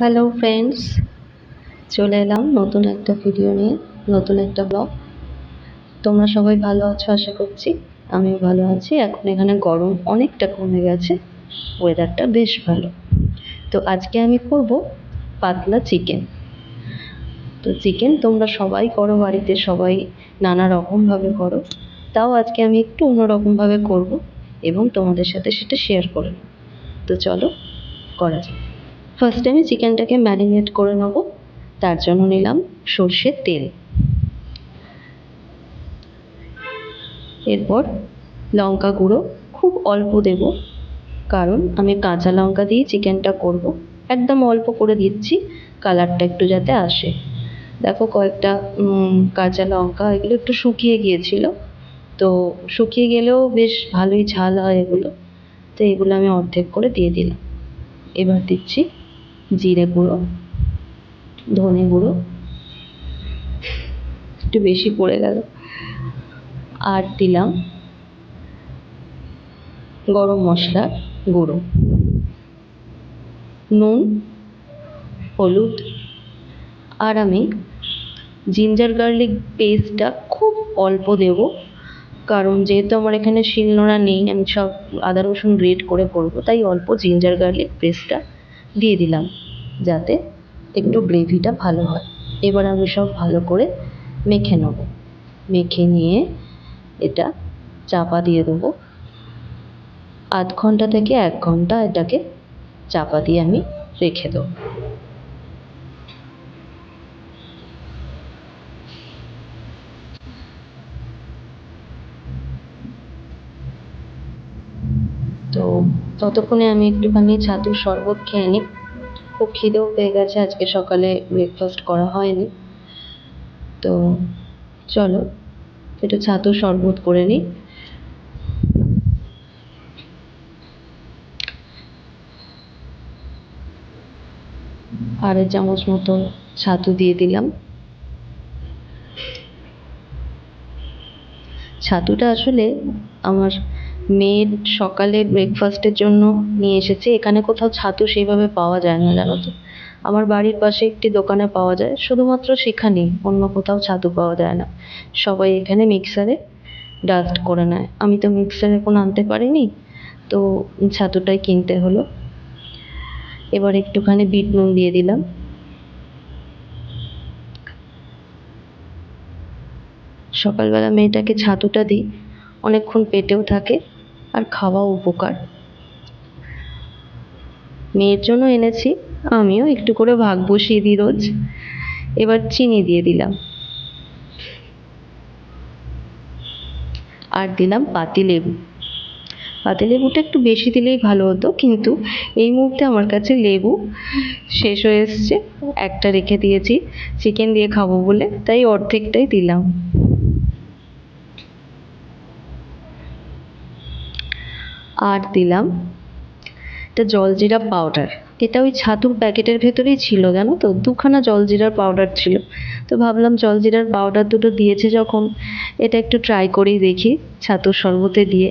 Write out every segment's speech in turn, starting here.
Hello friends, চলে এলাম নতুন একটা ভিডিও নিয়ে, নতুন একটা ব্লগ। তোমরা সবাই ভালো আছো আশা করছি। আমিও ভালো আছি। এখন এখানে গরম অনেকটা কমে গেছে, ওয়েদারটা বেশ ভালো। তো আজকে আমি করব পাতলা চিকেন। তো চিকেন তোমরা সবাই করো, বাড়িতে সবাই নানা রকমভাবে করো, তাও আজকে আমি একটু অন্যরকমভাবে করব এবং তোমাদের সাথে সেটা শেয়ার করব। তো চলো করা যাক। ফার্স্টে আমি চিকেনটাকে ম্যারিনেট করে নেব। তার জন্য নিলাম সর্ষের তেল, এরপর লঙ্কা গুঁড়ো খুব অল্প দেব, কারণ আমি কাঁচা লঙ্কা দিয়ে চিকেনটা করব। একদম অল্প করে দিচ্ছি, কালারটা একটু যাতে আসে। দেখো কয়েকটা কাঁচা লঙ্কা, এগুলো একটু শুকিয়ে গিয়েছিল, তো শুকিয়ে গেলেও বেশ ভালোই ঝাল হয় এগুলো। তো এগুলো আমি অর্ধেক করে দিয়ে দিলাম। এবার দিচ্ছি জিরে গুঁড়ো, ধনে গুঁড়ো, একটু বেশি পড়ে গেল, আর দিলাম গরম মশলার গুঁড়ো, নুন, হলুদ। আর আমি জিঞ্জার গার্লিক পেস্টটা খুব অল্প দেব, কারণ যেহেতু আমার এখানে শিলনোড়া নেই, আমি সব আদা রসুন গ্রেট করে করবো, তাই অল্প জিঞ্জার গার্লিক পেস্টটা দিয়ে দিলাম, যাতে একটু গ্রেভিটা ভালো হয়। এবার আমি সব ভালো করে মেখে নেব। মেখে নিয়ে এটা চাপা দিয়ে দেবো। আধ ঘন্টা থেকে 1 ঘন্টা এটাকে চাপা দিয়ে আমি রেখে দেবো। তো ততক্ষণে আমি একটুখানি ছাতুর শরবত খেয়ে নিই। খুব খিদেও পেয়ে গেছে, আজকে সকালে ব্রেকফাস্ট করা হয়নি। তো চলো একটু ছাতুর শরবত করে নিই। আড়াই চামচ মতো ছাতু দিয়ে দিলাম। ছাতুটা আসলে আমার মেয়ের সকালে ব্রেকফাস্টের জন্য নিয়ে এসেছে। এখানে কোথাও ছাতু সেইভাবে পাওয়া যায় না, জানো তো। আমার বাড়ির পাশে একটি দোকানে পাওয়া যায়, শুধুমাত্র সেখানেই, অন্য কোথাও ছাতু পাওয়া যায় না। সবাই এখানে মিক্সারে ডাস্ট করে নেয়। আমি তো মিক্সার এখন আনতে পারিনি, তো ছাতুটাই কিনতে হলো। এবার একটুখানি বিট নুন দিয়ে দিলাম। সকালবেলা মেয়েটাকে ছাতুটা দিই, অনেকক্ষণ পেটেও থাকে আর খাওয়াও উপকার। মেয়ের জন্য এনেছি, আমিও একটু করে ভাগ বসিয়ে দিই রোজ। এবার চিনি দিয়ে দিলাম, আর দিলাম পাতিলেবু। পাতিলেবুটা একটু বেশি দিলেই ভালো হতো, কিন্তু এই মুহূর্তে আমার কাছে লেবু শেষ হয়ে এসছে। একটা রেখে দিয়েছি চিকেন দিয়ে খাবো বলে, তাই অর্ধেকটাই দিলাম। আর দিলাম এটা জলজিরা পাউডার। এটা ওই ছাতুর প্যাকেটের ভেতরেই ছিল, জানো তো, 2খানা জলজিরার পাউডার ছিল। তো ভাবলাম জলজিরার পাউডার দুটো দিয়েছে যখন, এটা একটু ট্রাই করেই দেখি ছাতুর শরবতে দিয়ে।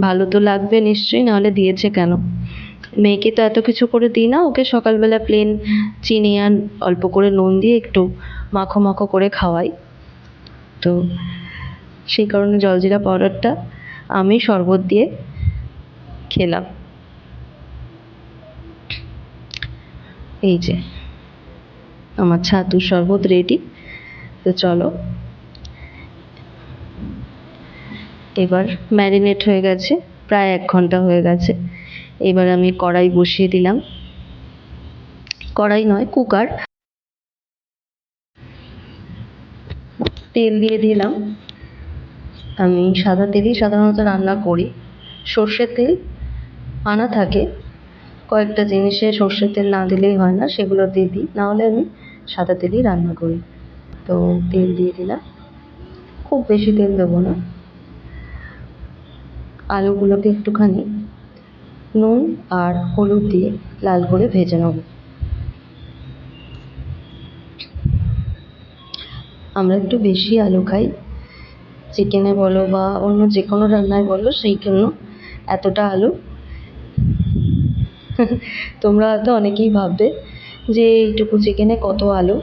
ভালো তো লাগবে নিশ্চয়ই, নাহলে দিয়েছে কেন। মেয়েকে তো এত কিছু করে দিই না, ওকে সকালবেলা প্লেন চিনি আর অল্প করে নুন দিয়ে একটু মাখো মাখো করে খাওয়াই। তো সেই কারণে জলজিরা পাউডারটা আমি শরবত দিয়ে খেলাম। এই যে আমার ছাতুর শরবত রেডি। তো চলো, এবার ম্যারিনেট হয়ে গেছে, প্রায় 1 ঘন্টা হয়ে গেছে। এবার আমি কড়াই বসিয়ে দিলাম। কড়াই নয়, কুকার। তেল দিয়ে দিলাম। আমি সাদা তেলেই সাধারণত রান্না করি। সর্ষের তেল আনা থাকে, কয়েকটা জিনিসে সর্ষের তেল না দিলেই হয় না, সেগুলো দিয়ে দিই, নাহলে আমি সাদা তেলেই রান্না করি। তো তেল দিয়ে দিলাম, খুব বেশি তেল দেবো না। আলুগুলোকে একটুখানি নুন আর হলুদ দিয়ে লাল করে ভেজে নেব। আমরা একটু বেশি আলু খাই, চিকেনে বলো বা অন্য যে কোনো রান্নায় বলো, সেই জন্য এতটা আলু। তোমরা হয়তো অনেকেই ভাববে যে এইটুকু চিকেনে কত আলু।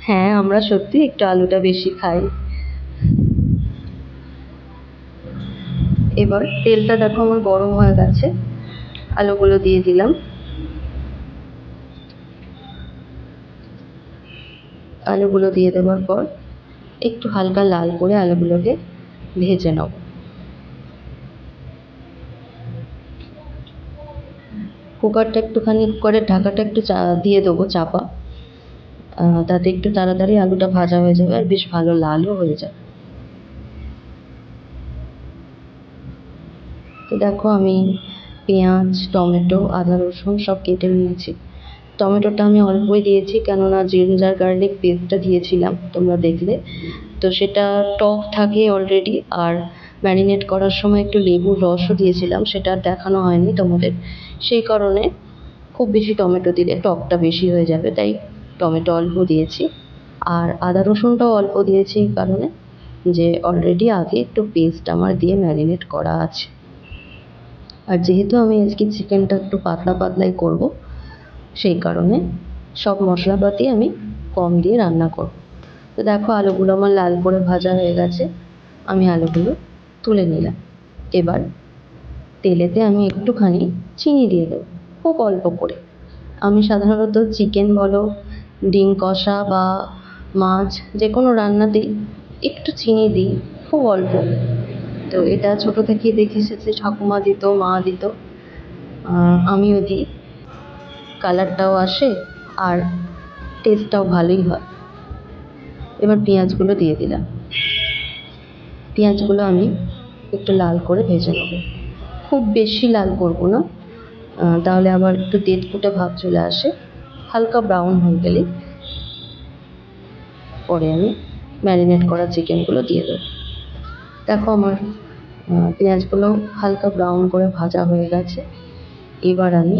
হ্যাঁ, আমরা সত্যি একটু আলুটা বেশি খাই। এবার তেলটা দেখো আমার গরম হয়ে গেছে, আলুগুলো দিয়ে দিলাম। আলুগুলো দিয়ে দেওয়ার পর একটু হালকা লাল করে আলুগুলোকে ভেজে নেব। কুকারের ঢাকাটা একটু দিয়ে দেবো চাপা, তাতে একটু তাড়াতাড়ি আলুটা ভাজা হয়ে যাবে আর বেশ ভালো লালও হয়ে যাবে। তো দেখো আমি পেঁয়াজ, টমেটো, আদা, রসুন সব কেটে নিয়েছি। টমেটোটা আমি অল্পই দিয়েছি, কেননা জিঞ্জার গার্লিক পেস্টটা দিয়েছিলাম তোমরা দেখলে, তো সেটা টক থাকে অলরেডি। আর ম্যারিনেট করার সময় একটু লেবুর রসও দিয়েছিলাম, সেটা আর দেখানো হয়নি তোমাদের। সেই কারণে খুব বেশি টমেটো দিলে টকটা বেশি হয়ে যাবে, তাই টমেটো অল্প দিয়েছি। আর আদা রসুনটাও অল্প দিয়েছি এই কারণে যে অলরেডি আগে একটু পেস্ট আমার দিয়ে ম্যারিনেট করা আছে। আর যেহেতু আমি আজকে চিকেনটা একটু পাতলা পাতলাই করব, সেই কারণে সব মশলাপাতি আমি কম দিয়ে রান্না করব। তো দেখো আলুগুলো আমার লাল করে ভাজা হয়ে গেছে, আমি আলুগুলো তুলে নিলাম। এবার তেলেতে আমি একটুখানি চিনি দিয়ে দেবো, খুব অল্প করে। আমি সাধারণত চিকেন বলো, ডিম কষা বা মাছ যে কোনো রান্নাতেই একটু চিনি দিই, খুব অল্প। তো এটা ছোটো থেকেই দেখে এসেছি, ঠাকুমা দিত, মা দিত, আমিও দিই। কালারটাও আসে আর টেস্টটাও ভালোই হয়। এবার পেঁয়াজগুলো দিয়ে দিলাম। পেঁয়াজগুলো আমি একটু লাল করে ভেজে নেব, খুব বেশি লাল করব না, তাহলে আবার একটু তেঁতকুটে ভাব চলে আসে। হালকা ব্রাউন হয়ে গেলে পরে আমি ম্যারিনেট করা চিকেনগুলো দিয়ে দেবো। দেখো আমার পেঁয়াজগুলো হালকা ব্রাউন করে ভাজা হয়ে গেছে। এবার আমি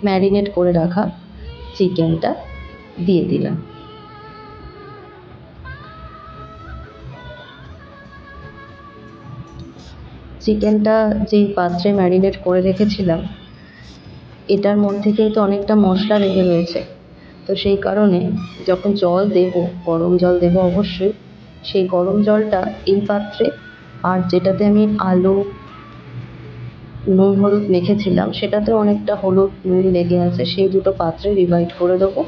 ম্যারিনেট করে রাখা চিকেনটা দিয়ে দিলাম। চিকেনটা যেই পাত্রে ম্যারিনেট করে রেখেছিলাম, এটার মধ্যে কিন্তু অনেকটা মশলা লেগে রয়েছে, তো সেই কারণে যখন জল দেব, গরম জল দেব অবশ্যই, সেই গরম জলটা এই পাত্রে আর যেটাতে আমি আলু, নুন, হলুদ মেখেছিলাম সেটাতেও অনেকটা হলুদ নুন লেগে আছে, সেই দুটো পাত্রে ডিভাইড করে দেবো।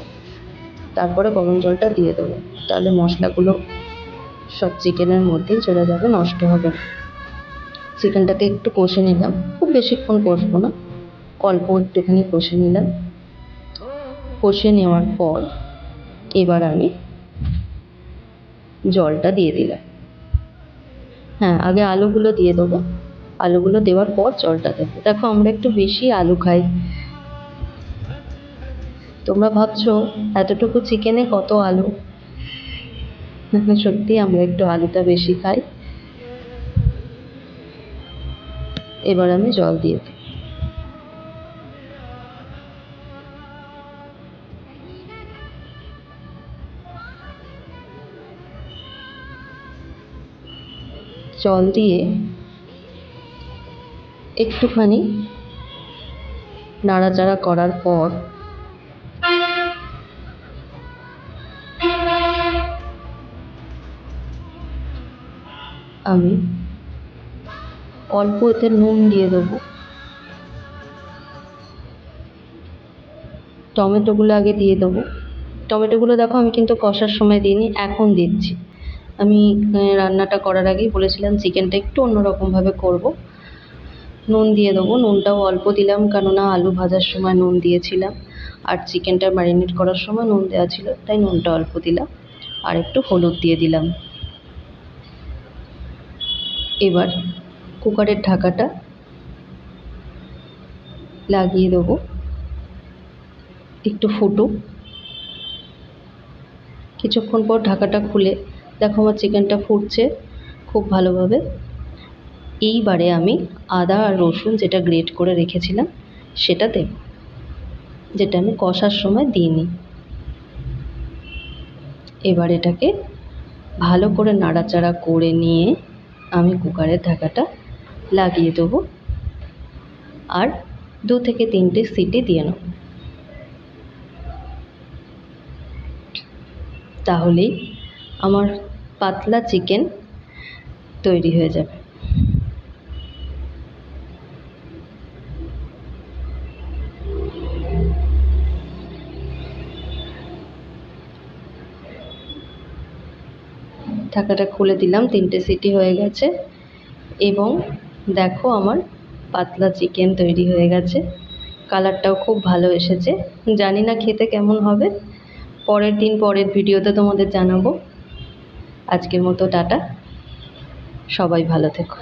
তারপরে গরম জলটা দিয়ে দেবো, তাহলে মশলাগুলো সব চিকেনের মধ্যেই চলে যাবে, নষ্ট হবে না। চিকেনটাকে একটু কষে নিলাম, খুব বেশিক্ষণ কষবো না, অল্প একটুখানি কষে নিলাম। কষে নেওয়ার পর এবার আমি জলটা দিয়ে দিলাম। হ্যাঁ, আগে আলুগুলো দিয়ে দেবো, আলুগুলো দেওয়ার পর জলটা দেবো। দেখো আমরা একটু বেশি আলু খাই। তোমরা ভাবছো এতটুকু চিকেনে কত আলু, সত্যি আমরা একটু আলুটা বেশি খাই। এবার আমি জল দিয়ে দিই। জল দিয়ে একটুখানি নাড়াচাড়া করার পর আমি অল্প এতে নুন দিয়ে দেবো। টমেটোগুলো আগে দিয়ে দেবো। টমেটোগুলো দেখো আমি কিন্তু কষার সময় দিইনি, এখন দিচ্ছি। আমি রান্নাটা করার আগেই বলেছিলাম চিকেনটা একটু অন্যরকমভাবে করব। নুন দিয়ে দেবো, নুনটাও অল্প দিলাম, কেননা আলু ভাজার সময় নুন দিয়েছিলাম আর চিকেনটা ম্যারিনেট করার সময় নুন দেওয়া ছিল, তাই নুনটা অল্প দিলাম। আর একটু হলুদ দিয়ে দিলাম। এবার কুকারের ঢাকাটা লাগিয়ে দেবো, একটু ফুটুক। কিছুক্ষণ পর ঢাকাটা খুলে দেখো আমার চিকেনটা ফুটছে খুব ভালোভাবে। এইবারে আমি আদা আর রসুন যেটা গ্রেট করে রেখেছিলাম সেটা দেব, যেটা আমি কষার সময় দিইনি। এবার এটাকে ভালো করে নাড়াচাড়া করে নিয়ে আমি কুকারের ঢাকাটা লাগিয়ে দেবো আর 2 থেকে 3টে সিটি দিয়ে নেব। তাহলেই আমার পাতলা চিকেন তৈরি হয়ে যাবে। ঢাকাটা খুলে দিলাম, 3টে সিটি হয়ে গেছে এবং দেখো আমার পাতলা চিকেন তৈরি হয়ে গেছে। কালারটাও খুব ভালো এসেছে। জানি না খেতে কেমন হবে, পরের দিন পরের ভিডিওতে তোমাদের জানাবো। আজকের মতো টাটা, সবাই ভালো থেকো।